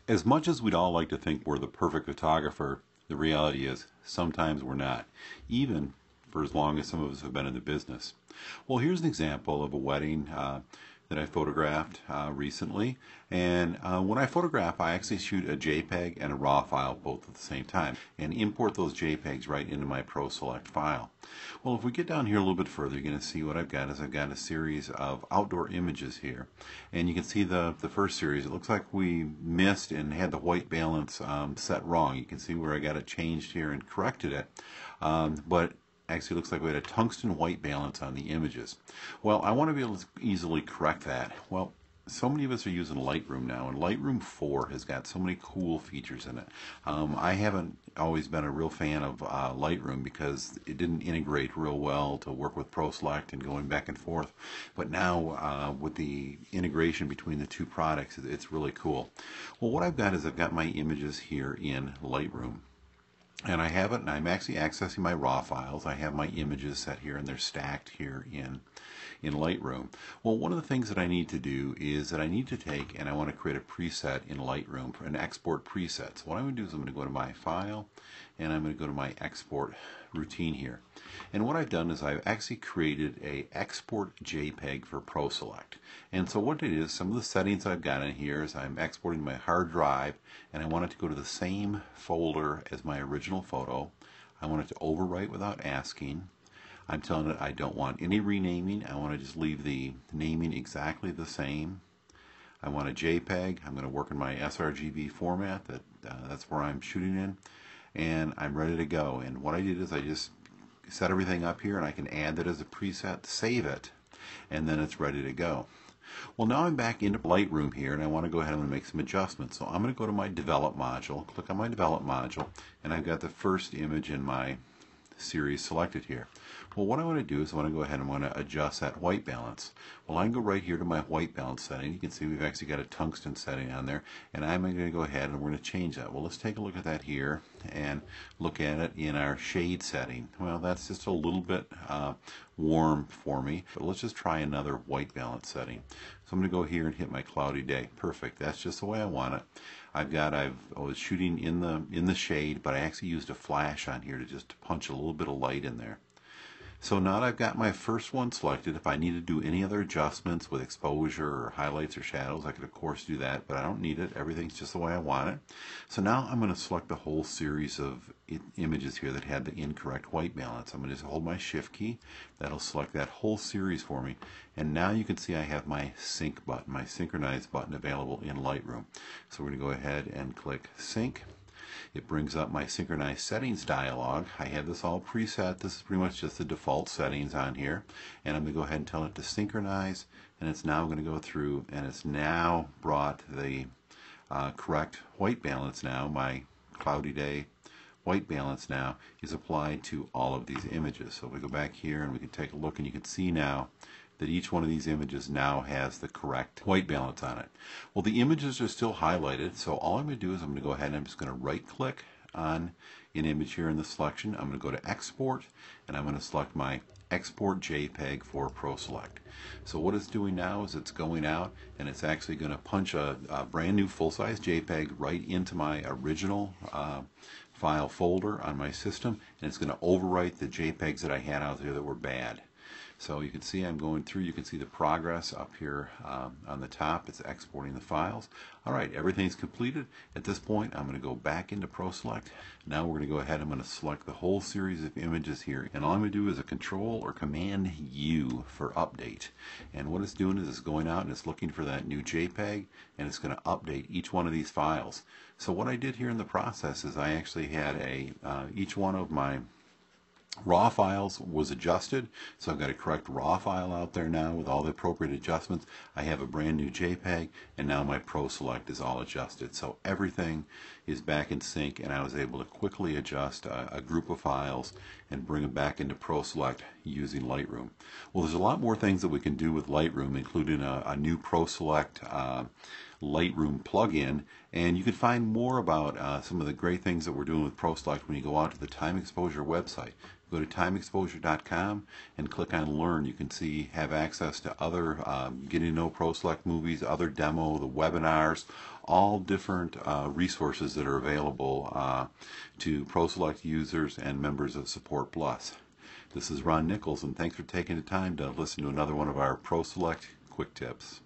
As much as we'd all like to think we're the perfect photographer, the reality is sometimes we're not, even for as long as some of us have been in the business. Well, here's an example of a wedding that I photographed recently. And when I photograph, I actually shoot a JPEG and a RAW file both at the same time and import those JPEGs right into my ProSelect file. Well, if we get down here a little bit further, you're going to see what I've got is I've got a series of outdoor images here. And you can see the first series. It looks like we missed and had the white balance set wrong. You can see where I got it changed here and corrected it. But actually looks like we had a tungsten white balance on the images. Well, I want to be able to easily correct that. Well, so many of us are using Lightroom now, and Lightroom 4 has got so many cool features in it. I haven't always been a real fan of Lightroom because it didn't integrate real well to work with ProSelect and going back and forth. But now with the integration between the two products, it's really cool. Well, what I've got is I've got my images here in Lightroom. And I have it, and I'm actually accessing my RAW files. I have my images set here, and they're stacked here in Lightroom. Well, one of the things that I need to do is that I need to take and I want to create a preset in Lightroom for an export preset. So what I'm going to do is I'm going to go to my file, and I'm going to go to my export routine here. And what I've done is I've actually created a export JPEG for ProSelect. And so what it is, some of the settings I've got in here is I'm exporting my hard drive, and I want it to go to the same folder as my original photo. I want it to overwrite without asking. I'm telling it I don't want any renaming. I want to just leave the naming exactly the same. I want a JPEG. I'm going to work in my sRGB format. That's where I'm shooting in. And I'm ready to go. And what I did is I just set everything up here, and I can add that as a preset, save it, and then it's ready to go. Well, now I'm back into Lightroom here, and I want to go ahead and make some adjustments. So I'm going to go to my Develop module, click on my Develop module, and I've got the first image in my series selected here. Well, what I want to do is I want to go ahead and I want to adjust that white balance. Well, I can go right here to my white balance setting. You can see we've actually got a tungsten setting on there, and I'm going to go ahead and we're going to change that. Well, let's take a look at that here and look at it in our shade setting. Well, that's just a little bit warm for me, but let's just try another white balance setting. So I'm going to go here and hit my cloudy day. Perfect. That's just the way I want it. I was shooting in the shade, but I actually used a flash on here to just punch a little bit of light in there. So now that I've got my first one selected, if I need to do any other adjustments with exposure or highlights or shadows, I could of course do that, but I don't need it. Everything's just the way I want it. So now I'm going to select the whole series of images here that had the incorrect white balance. I'm going to just hold my Shift key. That'll select that whole series for me. And now you can see I have my Sync button, my Synchronize button available in Lightroom. So we're going to go ahead and click Sync. It brings up my Synchronize settings dialog. I have this all preset. This is pretty much just the default settings on here. And I'm going to go ahead and tell it to synchronize. And it's now going to go through, and it's now brought the correct white balance now. My cloudy day white balance now is applied to all of these images. So if we go back here and we can take a look, and you can see now that each one of these images now has the correct white balance on it. Well, the images are still highlighted, so all I'm going to do is I'm going to go ahead and I'm just going to right click on an image here in the selection. I'm going to go to Export, and I'm going to select my Export JPEG for ProSelect. So what it's doing now is it's going out, and it's actually going to punch a brand new full-size JPEG right into my original file folder on my system, and it's going to overwrite the JPEGs that I had out there that were bad. So you can see I'm going through, you can see the progress up here on the top. It's exporting the files. All right, everything's completed. At this point, I'm going to go back into ProSelect. Now we're going to go ahead, I'm going to select the whole series of images here. And all I'm going to do is a Control or Command U for update. And what it's doing is it's going out and it's looking for that new JPEG, and it's going to update each one of these files. So what I did here in the process is I actually had each one of my RAW files was adjusted, so I've got a correct RAW file out there now with all the appropriate adjustments. I have a brand new JPEG, and now my ProSelect is all adjusted. So everything is back in sync, and I was able to quickly adjust a group of files and bring them back into ProSelect using Lightroom. Well, there's a lot more things that we can do with Lightroom, including a new ProSelect Lightroom plugin, and you can find more about some of the great things that we're doing with ProSelect when you go out to the Time Exposure website. Go to timeexposure.com and click on Learn. You can have access to other getting to know ProSelect movies, other demo, the webinars, all different resources that are available to ProSelect users and members of Support Plus. This is Ron Nichols, and thanks for taking the time to listen to another one of our ProSelect Quick Tips.